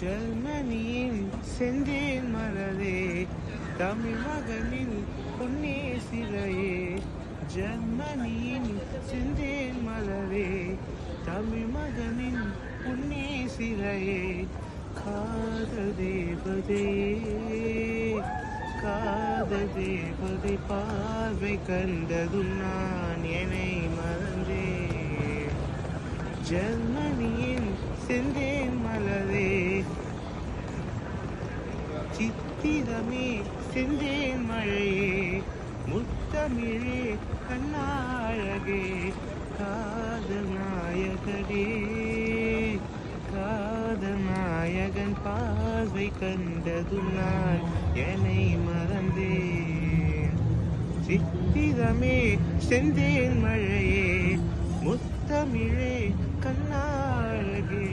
ஜெர்மனியின் செந்தேன் மலரே, தமிழ் மகனின் பொன்னே சிலையே. ஜெர்மனியின் செந்தேன் மலரே, தமிழ் மகனின் பொன்னே சிலையே. காதல் தேவதையே, காதல் தேவதை பார்வை கண்டதும் நான் என்னை மறந்தேன். ஜெர்மனியின் செந்தேன் மலரே, சித்திரமே செந்தேன் மழையே, முத்தமிழே கண்ணாழகே. காதல் நாயகனே, காதல் நாயகன் பார்வை கண்டதும் நான் என்னை மறந்தேன். சித்திரமே செந்தேன் மழையே, முத்தமிழே கண்ணாழகே.